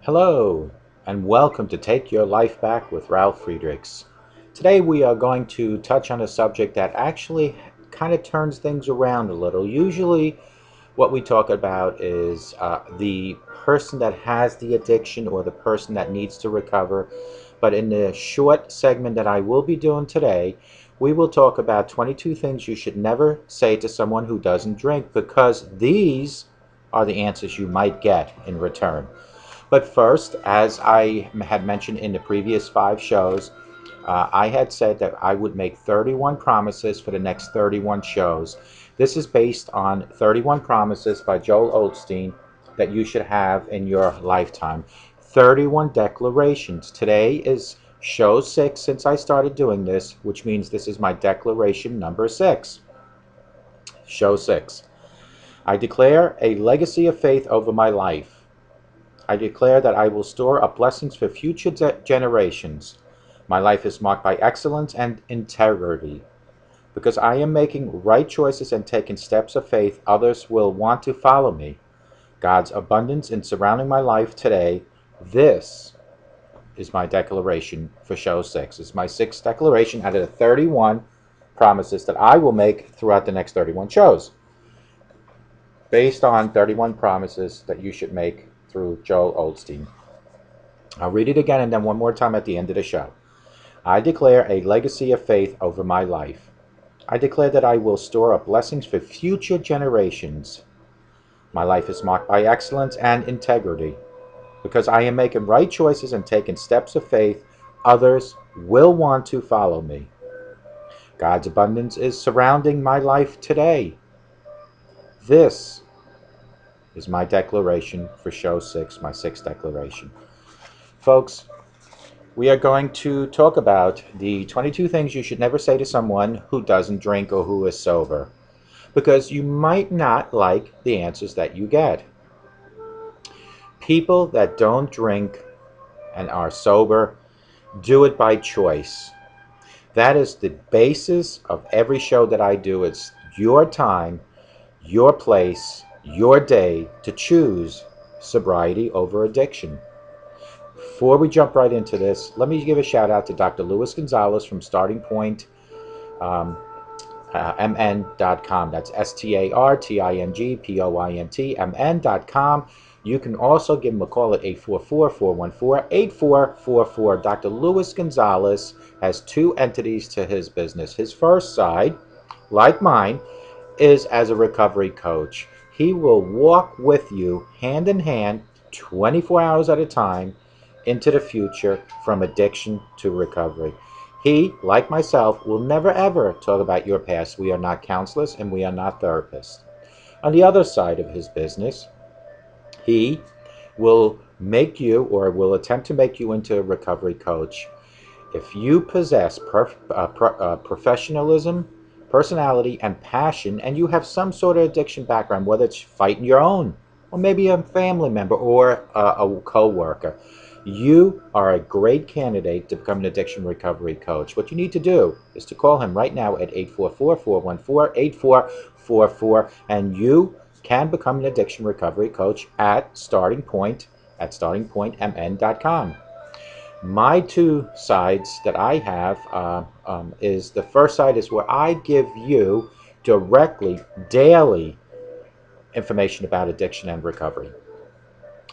Hello, and welcome to Take Your Life Back with Ralf Friedrichs. Today we are going to touch on a subject that actually kind of turns things around a little. Usually what we talk about is the person that has the addiction or the person that needs to recover. But in the short segment that I will be doing today, we will talk about 22 things you should never say to someone who doesn't drink, because these are the answers you might get in return. But first, as I had mentioned in the previous 5 shows, I had said that I would make 31 promises for the next 31 shows. This is based on 31 promises by Joel Osteen that you should have in your lifetime. 31 declarations. Today is show 6 since I started doing this, which means this is my declaration number 6. Show 6. I declare a legacy of faith over my life. I declare that I will store up blessings for future generations. My life is marked by excellence and integrity. Because I am making right choices and taking steps of faith, others will want to follow me. God's abundance in surrounding my life today. This is my declaration for show 6. It's my 6th declaration out of the 31 promises that I will make throughout the next 31 shows, based on 31 promises that you should make through Joel Osteen. I'll read it again and then one more time at the end of the show. I declare a legacy of faith over my life. I declare that I will store up blessings for future generations. My life is marked by excellence and integrity. Because I am making right choices and taking steps of faith, others will want to follow me. God's abundance is surrounding my life today. This is my declaration for show 6, my 6th declaration. Folks, we are going to talk about the 22 things you should never say to someone who doesn't drink or who is sober, because you might not like the answers that you get. People that don't drink and are sober do it by choice. That is the basis of every show that I do. It's your time, your place, your day to choose sobriety over addiction. Before we jump right into this, let me give a shout out to Dr. Luis Gonzalez from Starting Point mn.com. That's StartingPoint mn.com. You can also give him a call at 844-414-8444. Dr. Luis Gonzalez has 2 entities to his business. His first side, like mine, is as a recovery coach. He will walk with you hand in hand 24 hours at a time into the future, from addiction to recovery. He, like myself, will never ever talk about your past. We are not counselors and we are not therapists. On the other side of his business, he will make you, or will attempt to make you, into a recovery coach. If you possess professionalism, personality, and passion, and you have some sort of addiction background, whether it's fighting your own, or maybe a family member or a co-worker, you are a great candidate to become an addiction recovery coach. What you need to do is to call him right now at 844-414-8444, and you can become an addiction recovery coach at Starting Point, at StartingPointMN.com. My 2 sides that I have is, the first side is where I give you directly, daily information about addiction and recovery.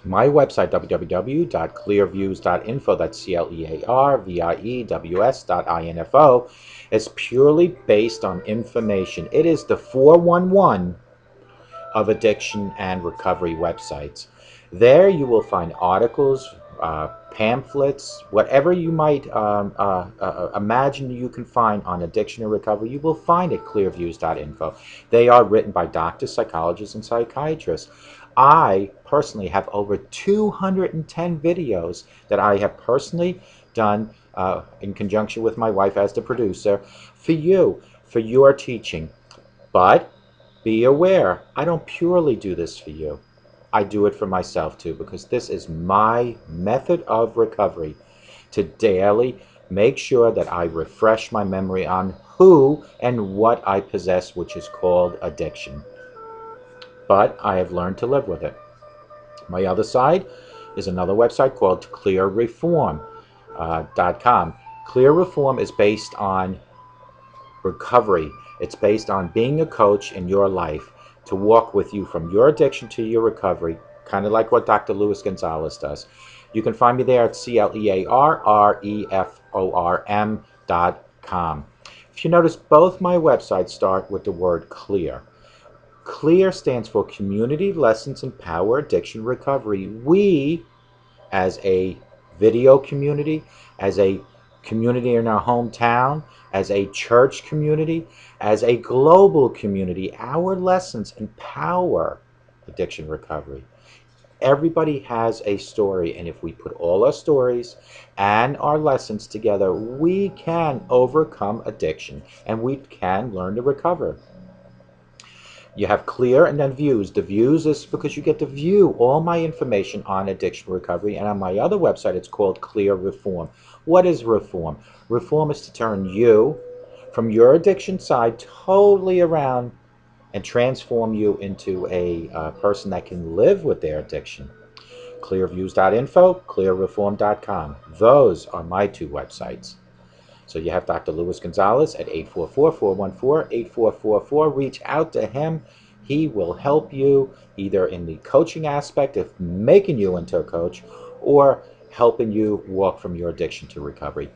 My website, www.clearviews.info, that's CLEARVIEWS.info, is purely based on information. It is the 411 of addiction and recovery websites. There you will find articles, pamphlets, whatever you might imagine you can find on addiction and recovery, you will find at clearviews.info. They are written by doctors, psychologists, and psychiatrists. I personally have over 210 videos that I have personally done in conjunction with my wife as the producer for you, for your teaching. But be aware, I don't purely do this for you. I do it for myself too, because this is my method of recovery, to daily make sure that I refresh my memory on who and what I possess, which is called addiction. But I have learned to live with it. My other side, is another website called clearreform.com. Clear Reform is based on recovery. It's based on being a coach in your life to walk with you from your addiction to your recovery, kind of like what Dr. Luis Gonzalez does. You can find me there at CLEARREFORM.com. If you notice, both my websites start with the word clear. CLEAR stands for Community Lessons Empower Addiction Recovery. We, as a video community, as a community in our hometown, as a church community, as a global community, our lessons empower addiction recovery. Everybody has a story, and if we put all our stories and our lessons together, we can overcome addiction and we can learn to recover. You have clear and then views. The views is because you get to view all my information on addiction recovery, and on my other website it's called Clear Reform. What is reform? Reform is to turn you from your addiction side totally around and transform you into a person that can live with their addiction. Clearviews.info, clearreform.com. Those are my two websites. So you have Dr. Luis Gonzalez at 844-414-8444. Reach out to him. He will help you either in the coaching aspect of making you into a coach or helping you walk from your addiction to recovery.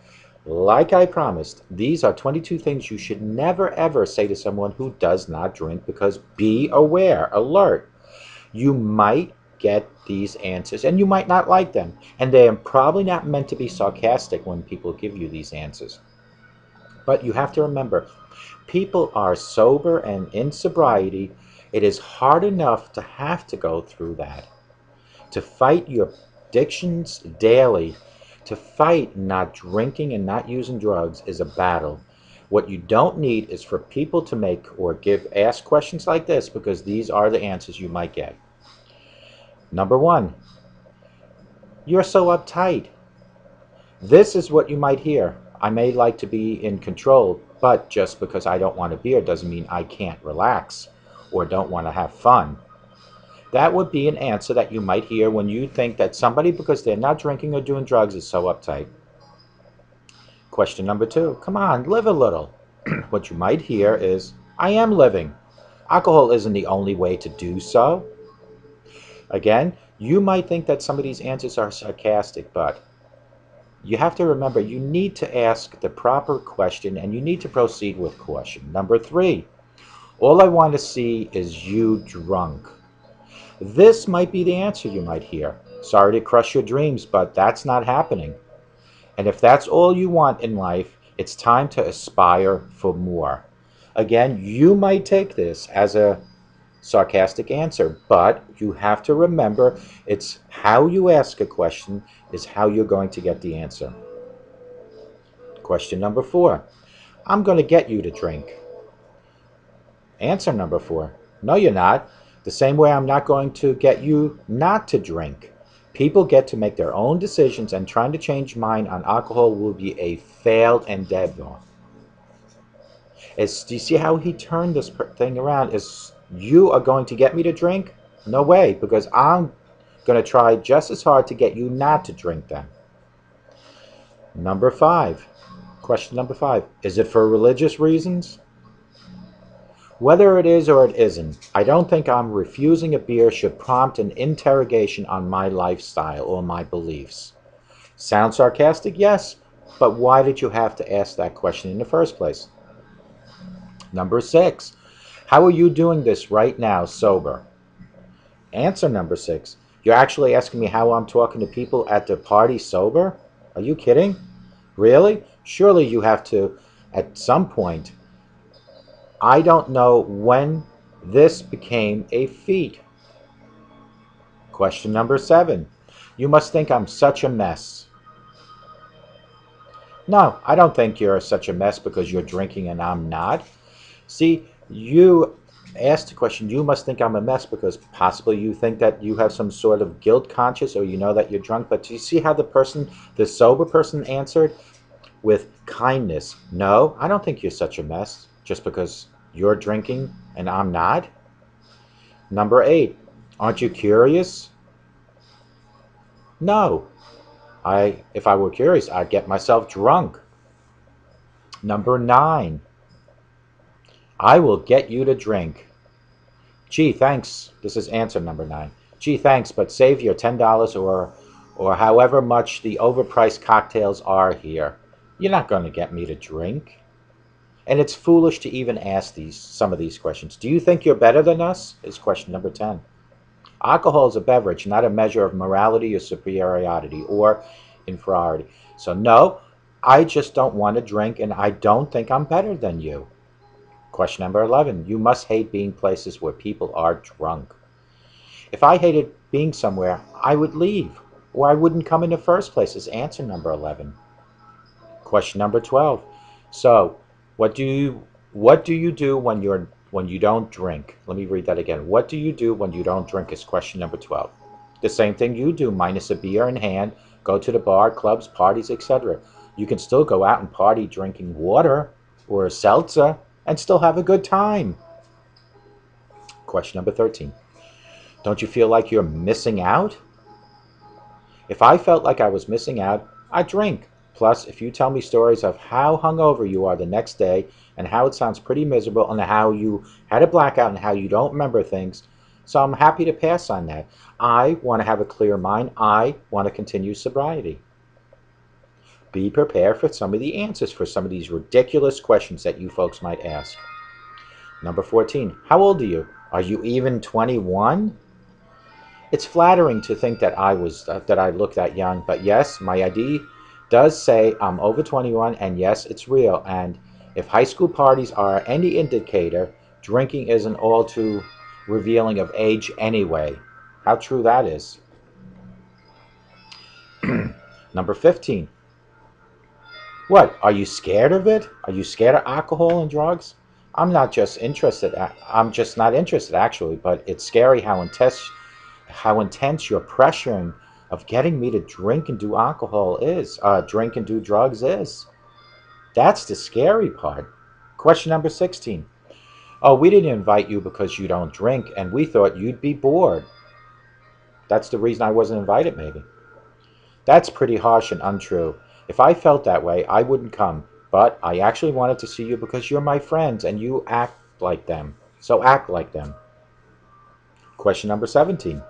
Like I promised, these are 22 things you should never ever say to someone who does not drink, because be aware, alert. You might get these answers and you might not like them, and they are probably not meant to be sarcastic when people give you these answers. But you have to remember, people are sober, and in sobriety it is hard enough to have to go through that, to fight your addictions daily. To fight not drinking and not using drugs is a battle. What you don't need is for people to make or ask questions like this, because these are the answers you might get. Number one, you're so uptight. This is what you might hear. I may like to be in control, but just because I don't want a beer doesn't mean I can't relax or don't want to have fun. That would be an answer that you might hear when you think that somebody, because they're not drinking or doing drugs, is so uptight. Question number two, come on, live a little. What you might hear is, I am living. Alcohol isn't the only way to do so. Again, you might think that some of these answers are sarcastic, but you have to remember, you need to ask the proper question and you need to proceed with caution. Number three, all I want to see is you drunk. This might be the answer you might hear. Sorry to crush your dreams, but that's not happening. And if that's all you want in life, it's time to aspire for more. Again, you might take this as a sarcastic answer, but you have to remember, it's how you ask a question is how you're going to get the answer. Question number four, I'm going to get you to drink. Answer number four, no you're not. The same way I'm not going to get you not to drink. People get to make their own decisions, and trying to change mine on alcohol will be a failed endeavor. Do you see how he turned this thing around? Is you are going to get me to drink? No way, because I'm going to try just as hard to get you not to drink them. Number five. Question number five. Is it for religious reasons? Whether it is or it isn't, I don't think I'm refusing a beer should prompt an interrogation on my lifestyle or my beliefs. Sound sarcastic? Yes, but why did you have to ask that question in the first place? Number six, how are you doing this right now sober? Answer number six, you're actually asking me how I'm talking to people at the party sober? Are you kidding? Really? Surely you have to, at some point. I don't know when this became a feat. Question number seven. You must think I'm such a mess. No, I don't think you're such a mess because you're drinking and I'm not. See, you asked the question, you must think I'm a mess because possibly you think that you have some sort of guilt conscious, or you know that you're drunk. But do you see how the sober person answered? With kindness. No, I don't think you're such a mess just because you're drinking and I'm not. Number eight, aren't you curious? No. If I were curious, I'd get myself drunk. Number 9. I will get you to drink. Gee, thanks. This is answer number 9. Gee, thanks, but save your $10 or however much the overpriced cocktails are here. You're not going to get me to drink. And it's foolish to even ask some of these questions. Do you think you're better than us? Is question number 10. Alcohol is a beverage, not a measure of morality or superiority or inferiority. So no, I just don't want to drink and I don't think I'm better than you. Question number 11. You must hate being places where people are drunk. If I hated being somewhere, I would leave, or I wouldn't come in the first place, is answer number 11. Question number 12. So, what do you do when you don't drink? Let me read that again. What do you do when you don't drink is question number 12. The same thing you do, minus a beer in hand, go to the bar, clubs, parties, etc. You can still go out and party drinking water or a seltzer and still have a good time. Question number 13. Don't you feel like you're missing out? If I felt like I was missing out, I'd drink. Plus, if you tell me stories of how hungover you are the next day and how it sounds pretty miserable and how you had a blackout and how you don't remember things, so I'm happy to pass on that. I want to have a clear mind. I want to continue sobriety. Be prepared for some of the answers for some of these ridiculous questions that you folks might ask. Number 14. How old are you? Are you even 21? It's flattering to think that I look that young, but yes, my ID does say I'm over 21, and yes, it's real. And if high school parties are any indicator, drinking isn't all too revealing of age anyway. How true that is. Number 15. What, are you scared of it? Are you scared of alcohol and drugs? I'm not just interested. I'm just not interested, actually, but it's scary how intense your pressuring of getting me to drink and do drink and do drugs is. That's the scary part. Question number 16. Oh, we didn't invite you because you don't drink, and we thought you'd be bored. That's the reason I wasn't invited, maybe. That's pretty harsh and untrue. If I felt that way, I wouldn't come. But I actually wanted to see you because you're my friends and you act like them. So act like them. Question number 17.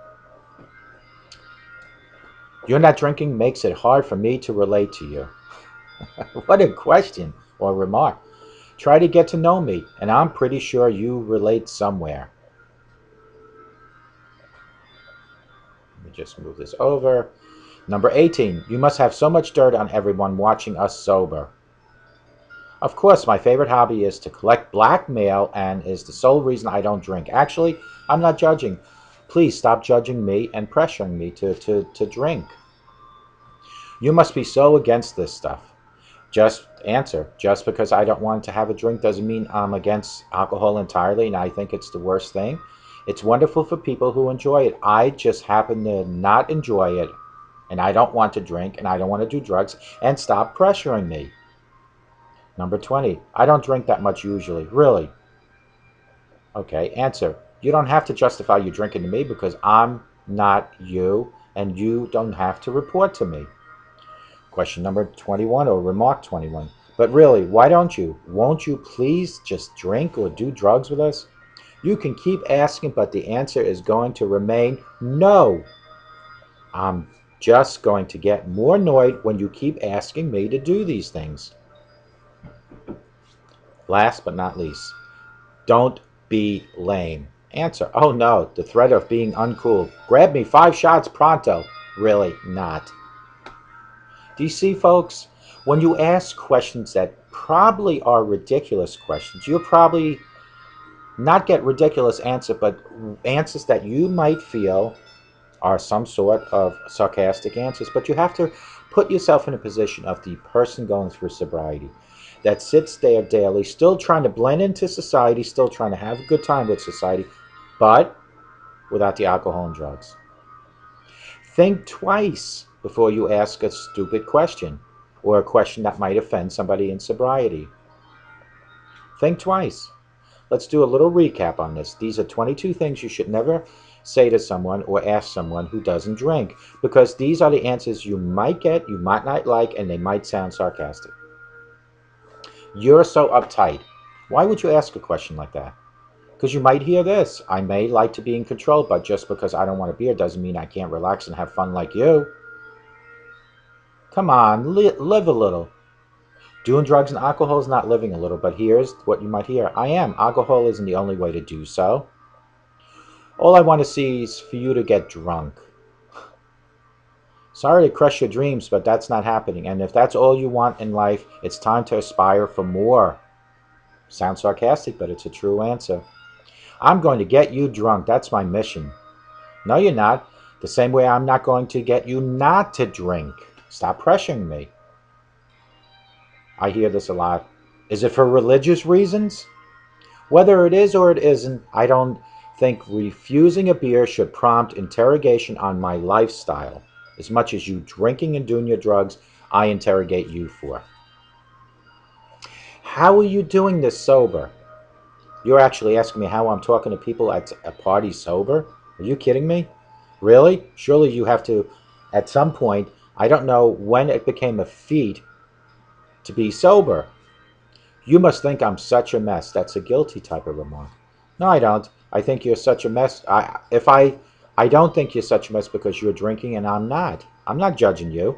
You're not drinking makes it hard for me to relate to you. What a question or remark. Try to get to know me, and I'm pretty sure you relate somewhere. Let me just move this over. Number 18. You must have so much dirt on everyone watching us sober. Of course, my favorite hobby is to collect blackmail and is the sole reason I don't drink. Actually, I'm not judging. Please stop judging me and pressuring me to drink. You must be so against this stuff. Just answer. Just because I don't want to have a drink doesn't mean I'm against alcohol entirely and I think it's the worst thing. It's wonderful for people who enjoy it. I just happen to not enjoy it, and I don't want to drink, and I don't want to do drugs, and stop pressuring me. Number 20. I don't drink that much usually. Really? Okay, answer. You don't have to justify your drinking to me because I'm not you, and you don't have to report to me. Question number 21, or remark 21. But really, why don't you? Won't you please just drink or do drugs with us? You can keep asking, but the answer is going to remain no. I'm just going to get more annoyed when you keep asking me to do these things. Last but not least, don't be lame. Answer. Oh no, the threat of being uncool. Grab me 5 shots pronto. Really not. Do you see, folks? When you ask questions that probably are ridiculous questions, you'll probably not get ridiculous answer, but answers that you might feel are some sort of sarcastic answers. But you have to put yourself in a position of the person going through sobriety that sits there daily, still trying to blend into society, still trying to have a good time with society, but without the alcohol and drugs. Think twice before you ask a stupid question or a question that might offend somebody in sobriety. Think twice. Let's do a little recap on this. These are 22 things you should never say to someone or ask someone who doesn't drink, because these are the answers you might get, you might not like, and they might sound sarcastic. You're so uptight. Why would you ask a question like that? Because you might hear this: I may like to be in control, but just because I don't want a beer doesn't mean I can't relax and have fun like you. Come on, live a little. Doing drugs and alcohol is not living a little, but here's what you might hear: I am. Alcohol isn't the only way to do so. All I want to see is for you to get drunk. Sorry to crush your dreams, but that's not happening. And if that's all you want in life, it's time to aspire for more. Sounds sarcastic, but it's a true answer. I'm going to get you drunk. That's my mission. No, you're not. The same way I'm not going to get you not to drink. Stop pressuring me. I hear this a lot. Is it for religious reasons? Whether it is or it isn't, I don't think refusing a beer should prompt interrogation on my lifestyle. As much as you drinking and doing your drugs, I interrogate you for. How are you doing this sober? You're actually asking me how I'm talking to people at a party sober? Are you kidding me? Really? Surely you have to, at some point, I don't know when it became a feat to be sober. You must think I'm such a mess. That's a guilty type of remark. No, I don't. I think you're such a mess. I don't think you're such a mess because you're drinking and I'm not. I'm not judging you.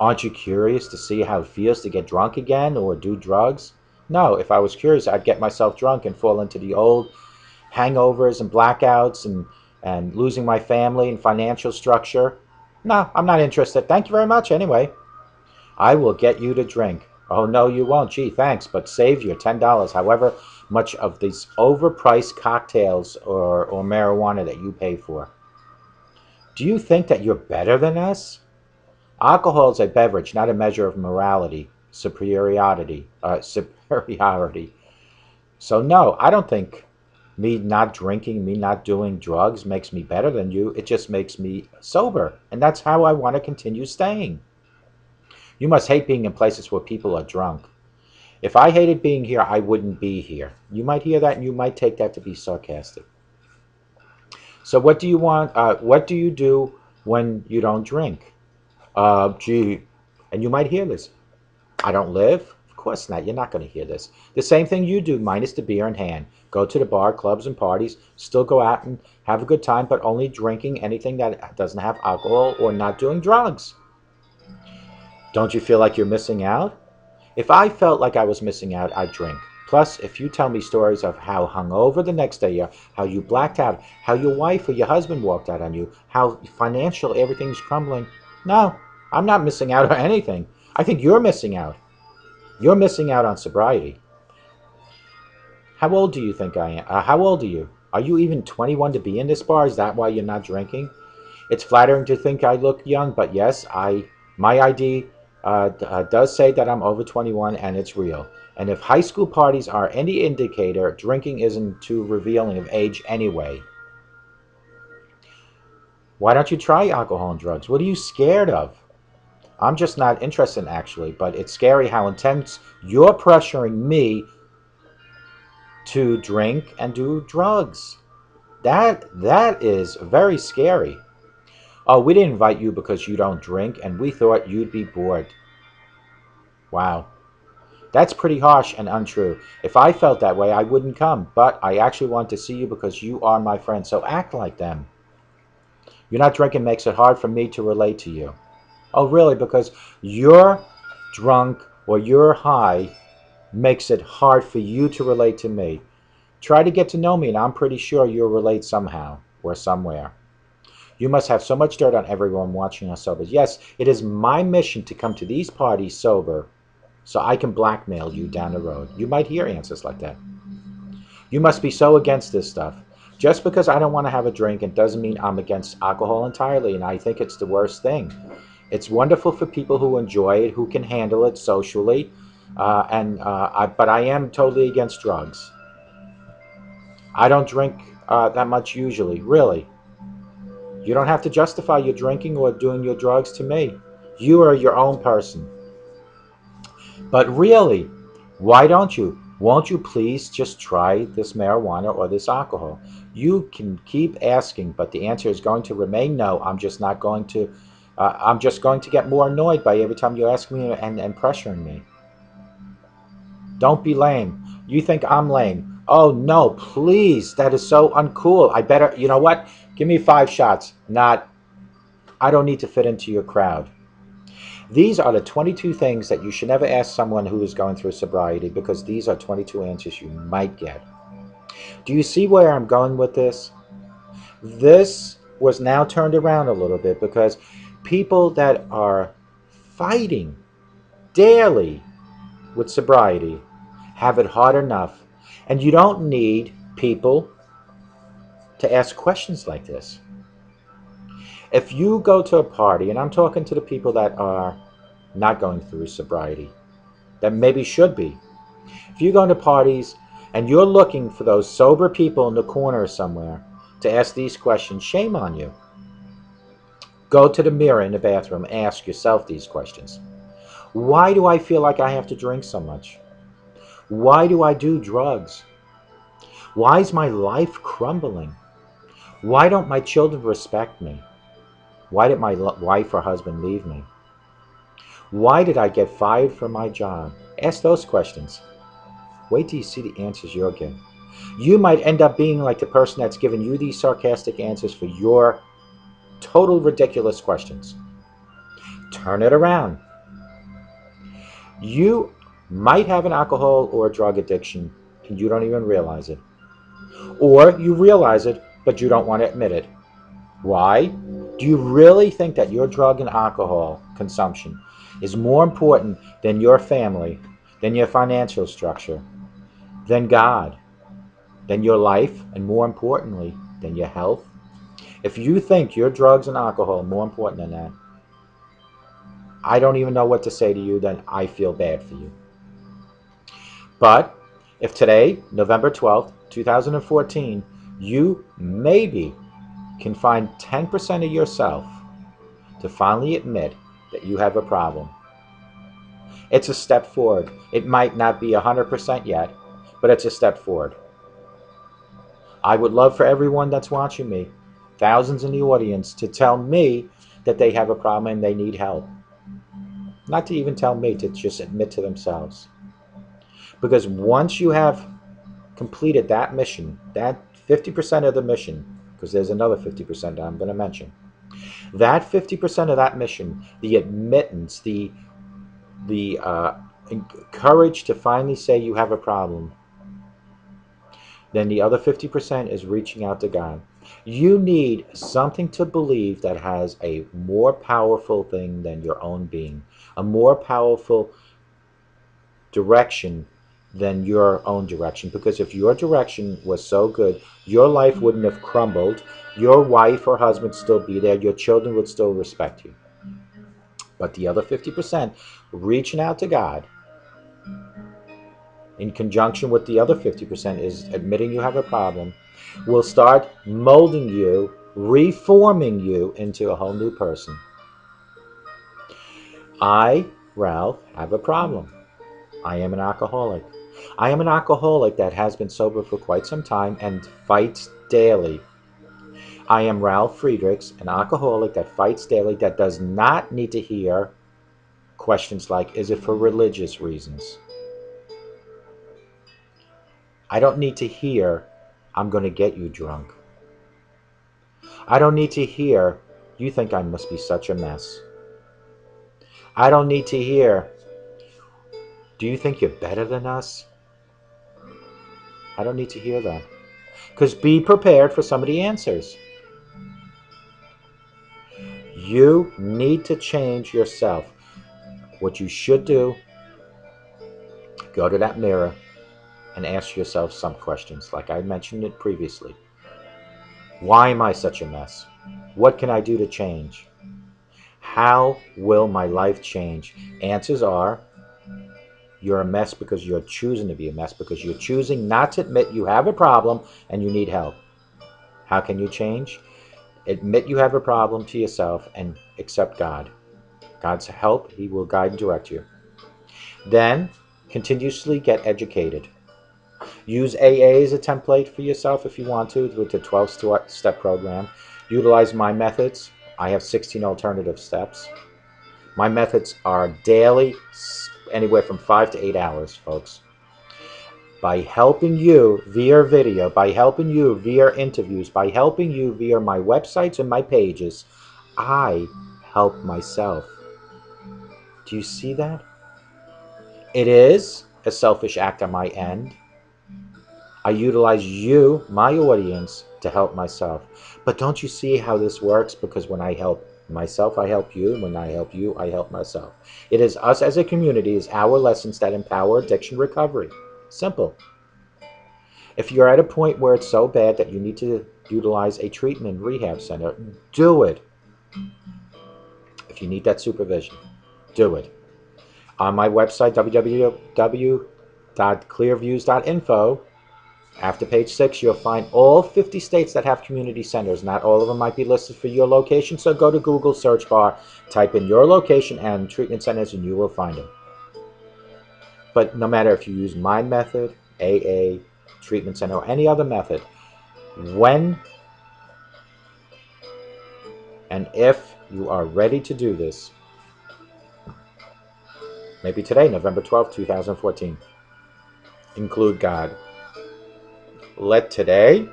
Aren't you curious to see how it feels to get drunk again or do drugs? No, if I was curious, I'd get myself drunk and fall into the old hangovers and blackouts and losing my family and financial structure. No, I'm not interested. Thank you very much anyway. I will get you to drink. Oh, no, you won't. Gee, thanks, but save your $10, however much of these overpriced cocktails or marijuana that you pay for. Do you think that you're better than us? Alcohol is a beverage, not a measure of morality, superiority. So no, I don't think me not drinking, me not doing drugs makes me better than you. It just makes me sober, and that's how I want to continue staying. You must hate being in places where people are drunk. If I hated being here, I wouldn't be here. You might hear that and you might take that to be sarcastic. So what do you want? What do you do when you don't drink? Gee, and you might hear this. I don't live? Of course not. You're not going to hear this. The same thing you do, minus the beer in hand. Go to the bar, clubs, and parties. Still go out and have a good time, but only drinking anything that doesn't have alcohol or not doing drugs. Don't you feel like you're missing out? If I felt like I was missing out, I'd drink. Plus, if you tell me stories of how hungover the next day you are, how you blacked out, how your wife or your husband walked out on you, how financial everything's crumbling. No, I'm not missing out on anything. I think you're missing out. You're missing out on sobriety. How old do you think I am? How old are you? Are you even 21 to be in this bar? Is that why you're not drinking? It's flattering to think I look young, but yes, my ID does say that I'm over 21 and it's real. And if high school parties are any indicator, drinking isn't too revealing of age anyway. Why don't you try alcohol and drugs? What are you scared of? I'm just not interested actually, but it's scary how intense you're pressuring me to drink and do drugs. That is very scary. Oh, we didn't invite you because you don't drink and we thought you'd be bored. Wow. That's pretty harsh and untrue. If I felt that way, I wouldn't come, but I actually want to see you because you are my friend, so act like them. You're not drinking makes it hard for me to relate to you. Oh, really? Because you're drunk or you're high makes it hard for you to relate to me. Try to get to know me, and I'm pretty sure you'll relate somehow or somewhere. You must have so much dirt on everyone watching us sober. Yes, it is my mission to come to these parties sober so I can blackmail you down the road. You might hear answers like that. You must be so against this stuff. Just because I don't want to have a drink, it doesn't mean I'm against alcohol entirely, and I think it's the worst thing. It's wonderful for people who enjoy it, who can handle it socially, but I am totally against drugs. I don't drink that much usually, really. You don't have to justify your drinking or doing your drugs to me. You are your own person. But really, why don't you? Won't you please just try this marijuana or this alcohol? You can keep asking, but the answer is going to remain no. I'm just not going to, I'm just going to get more annoyed by every time you ask me and pressuring me. Don't be lame. You think I'm lame. Oh no, please. That is so uncool. I better, you know what? Give me 5 shots. Not, I don't need to fit into your crowd. These are the 22 things that you should never ask someone who is going through sobriety, because these are 22 answers you might get. Do you see where I'm going with this? This was now turned around a little bit because people that are fighting daily with sobriety have it hard enough. And you don't need people to ask questions like this. If you go to a party, and I'm talking to the people that are not going through sobriety, that maybe should be. If you go to parties and you're looking for those sober people in the corner somewhere to ask these questions, shame on you. Go to the mirror in the bathroom, ask yourself these questions. Why do I feel like I have to drink so much? Why do I do drugs? Why is my life crumbling? Why don't my children respect me? Why did my wife or husband leave me? Why did I get fired from my job? Ask those questions. Wait till you see the answers you'll get. You might end up being like the person that's given you these sarcastic answers for your total ridiculous questions. Turn it around. You might have an alcohol or drug addiction and you don't even realize it. Or you realize it, but you don't want to admit it. Why? Do you really think that your drug and alcohol consumption is more important than your family, than your financial structure, than God, than your life, and more importantly, than your health? If you think your drugs and alcohol are more important than that, I don't even know what to say to you, then I feel bad for you. But if today, November 12th, 2014, you maybe can find 10% of yourself to finally admit that you have a problem, it's a step forward. It might not be 100% yet, but it's a step forward. I would love for everyone that's watching me, thousands in the audience, to tell me that they have a problem and they need help. Not to even tell me, to just admit to themselves. Because once you have completed that mission, that 50% of the mission, because there's another 50% that I'm going to mention, that 50% of that mission, the admittance, the courage to finally say you have a problem, then the other 50% is reaching out to God. You need something to believe that has a more powerful thing than your own being, a more powerful direction than your own direction. Because if your direction was so good, your life wouldn't have crumbled, your wife or husband still be there, your children would still respect you. But the other 50%, reaching out to God, in conjunction with the other 50% is admitting you have a problem, will start molding you, reforming you into a whole new person. I, Ralph, have a problem. I am an alcoholic. I am an alcoholic that has been sober for quite some time and fights daily. I am Ralf Friedrichs, an alcoholic that fights daily, that does not need to hear questions like, is it for religious reasons? I don't need to hear, I'm going to get you drunk. I don't need to hear, you think I must be such a mess. I don't need to hear, do you think you're better than us? I don't need to hear that. Because be prepared for some of the answers. You need to change yourself. What you should do, go to that mirror and ask yourself some questions, like I mentioned it previously. Why am I such a mess? What can I do to change? How will my life change? Answers are, you're a mess because you're choosing to be a mess, because you're choosing not to admit you have a problem and you need help. How can you change? Admit you have a problem to yourself and accept God. God's help, He will guide and direct you. Then, continuously get educated. Use AA as a template for yourself if you want to, with the 12-step program. Utilize my methods. I have 16 alternative steps. My methods are daily, anywhere from 5 to 8 hours, folks. By helping you via video, by helping you via interviews, by helping you via my websites and my pages, I help myself. Do you see that? It is a selfish act on my end. I utilize you, my audience, to help myself. But don't you see how this works? Because when I help myself, I help you. When I help you, I help myself. It is us as a community, is our lessons that empower addiction recovery. Simple. If you're at a point where it's so bad that you need to utilize a treatment rehab center, do it. If you need that supervision, do it. On my website, www.clearviews.info, after page 6, you'll find all 50 states that have community centers. Not all of them might be listed for your location, so go to Google search bar, type in your location and treatment centers, and you will find them. But no matter if you use my method, AA, treatment center, or any other method, when and if you are ready to do this, maybe today, November 12th, 2014, include God. Let today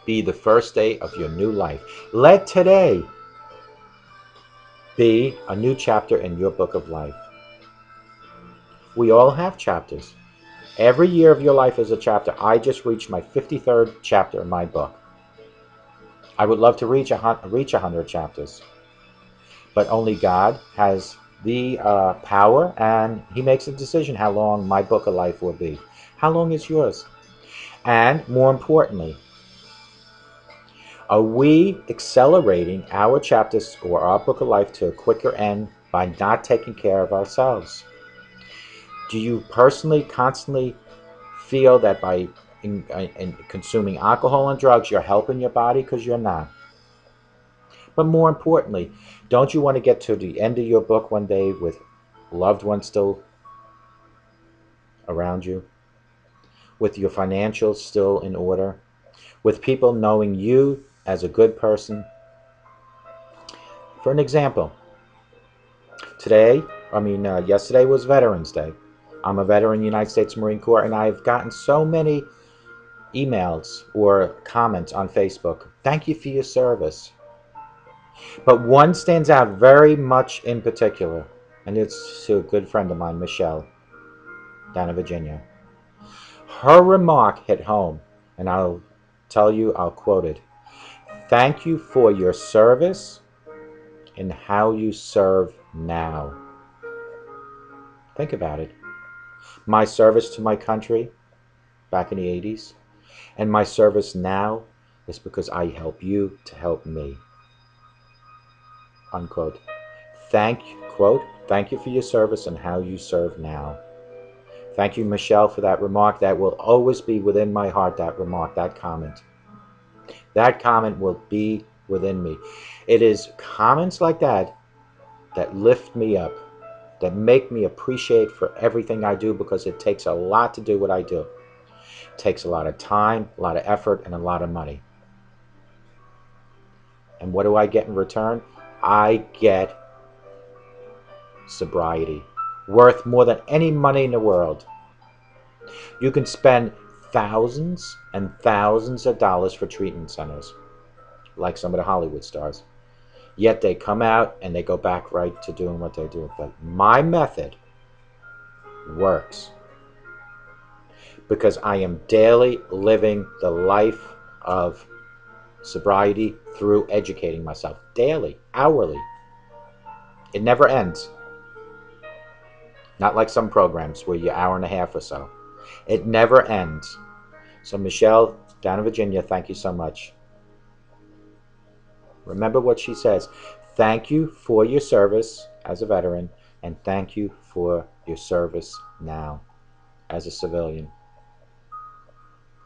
be the first day of your new life. Let today be a new chapter in your book of life. We all have chapters. Every year of your life is a chapter. I just reached my 53rd chapter in my book. I would love to reach 100 chapters. But only God has the power, and He makes a decision how long my book of life will be. How long is yours? And more importantly, are we accelerating our chapters or our book of life to a quicker end by not taking care of ourselves? Do you personally constantly feel that by consuming alcohol and drugs, you're helping your body? Because you're not. But more importantly, don't you want to get to the end of your book one day with loved ones still around you? With your financials still in order? With people knowing you as a good person? For an example, yesterday was Veterans Day. I'm a veteran, United States Marine Corps, and I've gotten so many emails or comments on Facebook. Thank you for your service. But one stands out very much in particular, and it's to a good friend of mine, Michelle, down in Virginia. Her remark hit home, and I'll quote it. Thank you for your service and how you serve now. Think about it. My service to my country back in the 80s, and my service now is because I help you to help me. Unquote. Thank you for your service and how you serve now. Thank you, Michelle, for that remark. That will always be within my heart, that remark, that comment. That comment will be within me. It is comments like that that lift me up, that make me appreciate for everything I do, because it takes a lot to do what I do. It takes a lot of time, a lot of effort, and a lot of money. And what do I get in return? I get sobriety, worth more than any money in the world. You can spend thousands and thousands of dollars for treatment centers, like some of the Hollywood stars. Yet they come out and they go back right to doing what they do. But my method works because I am daily living the life of sobriety through educating myself daily, hourly. It never ends. Not like some programs where you're an hour and a half or so. It never ends. So Michelle, down in Virginia, thank you so much. Remember what she says. Thank you for your service as a veteran, and thank you for your service now as a civilian,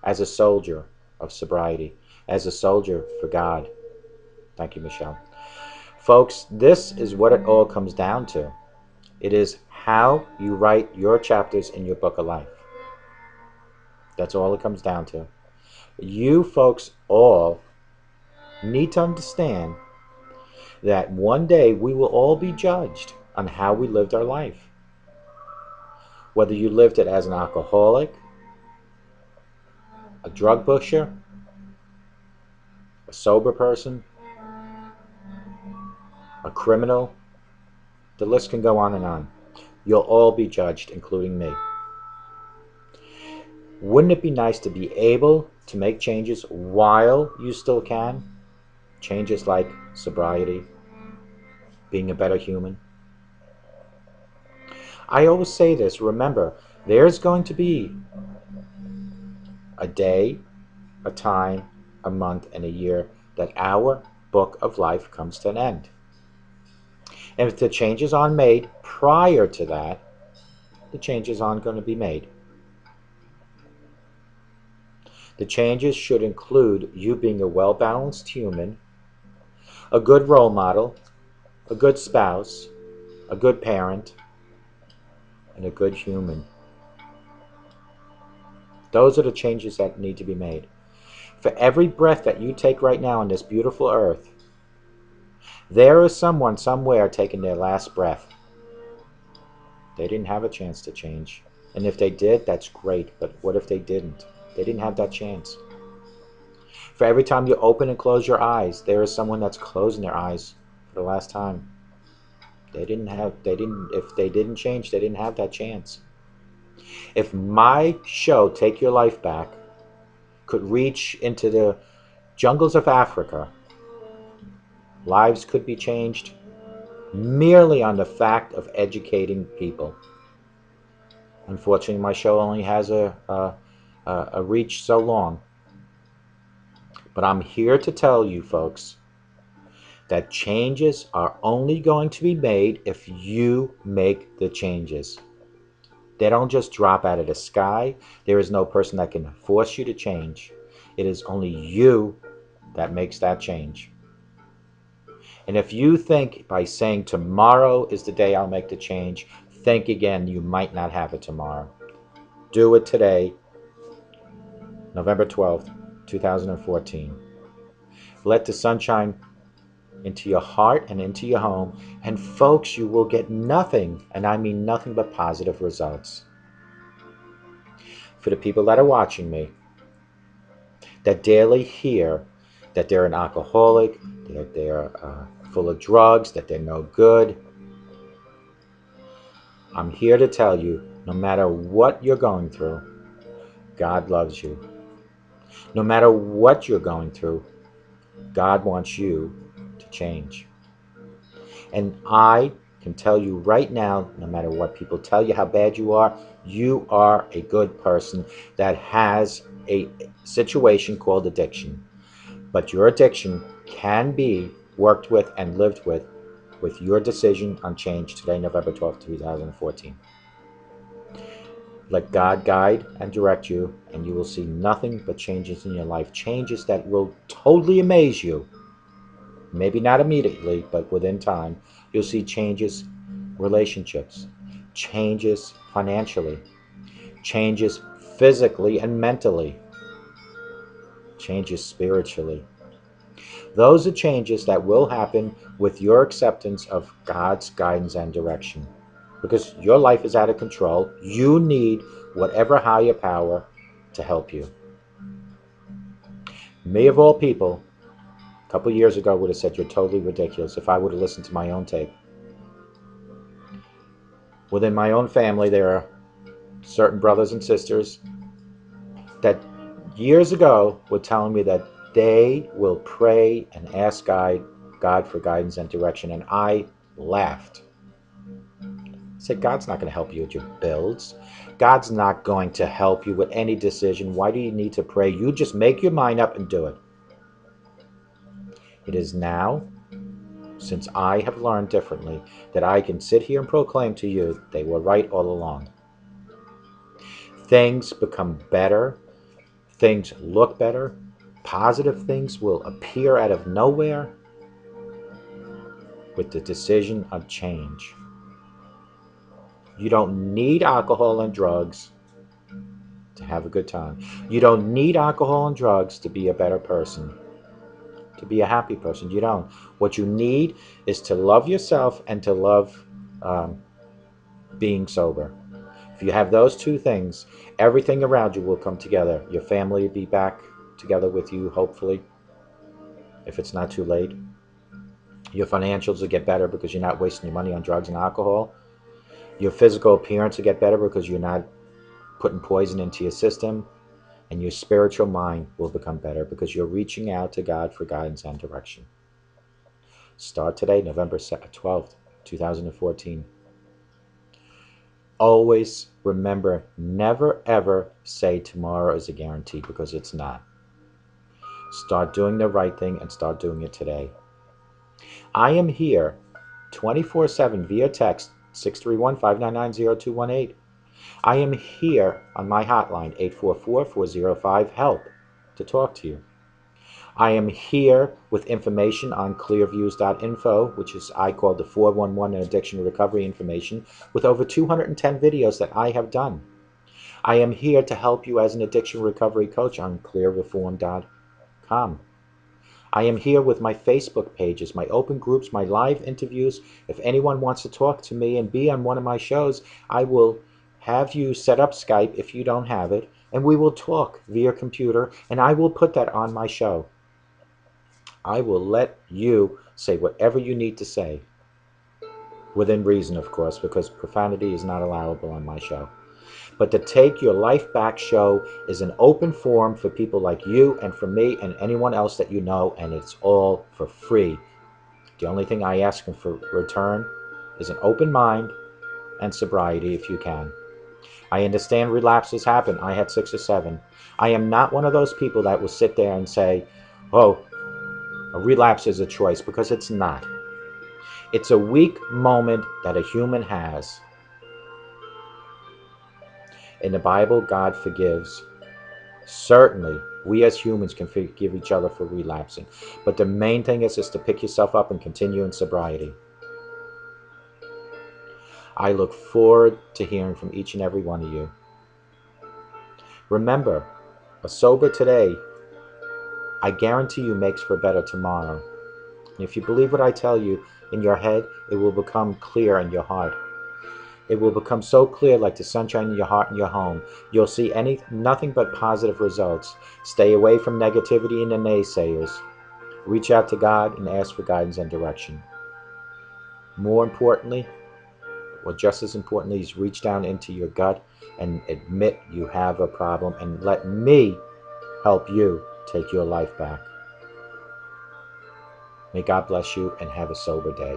as a soldier of sobriety, as a soldier for God. Thank you, Michelle. Folks, this is what it all comes down to. It is how you write your chapters in your book of life. That's all it comes down to. You folks all need to understand that one day we will all be judged on how we lived our life. Whether you lived it as an alcoholic, a drug pusher, a sober person, a criminal, the list can go on and on. You'll all be judged, including me. Wouldn't it be nice to be able to make changes while you still can? Changes like sobriety, being a better human. I always say this, remember, there's going to be a day, a time, a month, and a year that our book of life comes to an end. And if the changes aren't made prior to that, the changes aren't going to be made. The changes should include you being a well-balanced human, a good role model, a good spouse, a good parent, and a good human. Those are the changes that need to be made. For every breath that you take right now on this beautiful earth, there is someone somewhere taking their last breath. They didn't have a chance to change. And if they did, that's great. But what if they didn't? They didn't have that chance. For every time you open and close your eyes, there is someone that's closing their eyes for the last time. If they didn't change, they didn't have that chance. If my show, Take Your Life Back, could reach into the jungles of Africa, lives could be changed merely on the fact of educating people. Unfortunately, my show only has a reach so long. But I'm here to tell you folks that changes are only going to be made if you make the changes. They don't just drop out of the sky. There is no person that can force you to change. It is only you that makes that change. And if you think by saying tomorrow is the day I'll make the change, think again, you might not have it tomorrow. Do it today, November 12th, 2014. Let the sunshine into your heart and into your home. And folks, you will get nothing, and I mean nothing but positive results. For the people that are watching me, that daily hear that they're an alcoholic, that they're full of drugs, that they're no good, I'm here to tell you, no matter what you're going through, God loves you. No matter what you're going through, God wants you to change. And I can tell you right now, no matter what people tell you how bad you are a good person that has a situation called addiction. But your addiction can be worked with and lived with your decision on change today, November 12th, 2014. Let God guide and direct you, and you will see nothing but changes in your life. Changes that will totally amaze you. Maybe not immediately, but within time. You'll see changes, relationships, changes financially, changes physically and mentally, changes spiritually. Those are changes that will happen with your acceptance of God's guidance and direction. Because your life is out of control. You need whatever higher power to help you. Me of all people, a couple years ago would have said you're totally ridiculous if I would have listened to my own tape. Within my own family, there are certain brothers and sisters that years ago were telling me that they will pray and ask God for guidance and direction, and I laughed. I said, God's not going to help you with your bills. God's not going to help you with any decision. Why do you need to pray? You just make your mind up and do it. It is now, since I have learned differently, that I can sit here and proclaim to you they were right all along. Things become better. Things look better. Positive things will appear out of nowhere with the decision of change. You don't need alcohol and drugs to have a good time. You don't need alcohol and drugs to be a better person, to be a happy person. You don't. What you need is to love yourself and to love being sober. If you have those two things, everything around you will come together. Your family will be back together with you, hopefully, if it's not too late. Your financials will get better because you're not wasting your money on drugs and alcohol. Your physical appearance will get better because you're not putting poison into your system. And your spiritual mind will become better because you're reaching out to God for guidance and direction. Start today, November 12th, 2014. Always remember, never ever say tomorrow is a guarantee, because it's not. Start doing the right thing and start doing it today. I am here 24/7 via text 631-599-0218. I am here on my hotline 844-405-HELP to talk to you. I am here with information on clearviews.info, which is I call the 411 in addiction recovery information, with over 210 videos that I have done. I am here to help you as an addiction recovery coach on clearreform.com. I am here with my Facebook pages, my open groups, my live interviews. If anyone wants to talk to me and be on one of my shows, I will have you set up Skype if you don't have it, and we will talk via computer, and I will put that on my show. I will let you say whatever you need to say, within reason, of course, because profanity is not allowable on my show. But the Take Your Life Back show is an open forum for people like you and for me and anyone else that you know, and it's all for free. The only thing I ask in for return is an open mind and sobriety if you can. I understand relapses happen. I had 6 or 7. I am not one of those people that will sit there and say, oh, a relapse is a choice, because it's not. It's a weak moment that a human has. In the Bible, God forgives. Certainly, we as humans can forgive each other for relapsing. But the main thing is to pick yourself up and continue in sobriety. I look forward to hearing from each and every one of you. Remember, a sober today, I guarantee you, makes for a better tomorrow. And if you believe what I tell you in your head, it will become clear in your heart. It will become so clear, like the sunshine in your heart and your home. You'll see nothing but positive results. Stay away from negativity and the naysayers. Reach out to God and ask for guidance and direction. More importantly, or just as importantly, is reach down into your gut and admit you have a problem, and let me help you take your life back. May God bless you and have a sober day.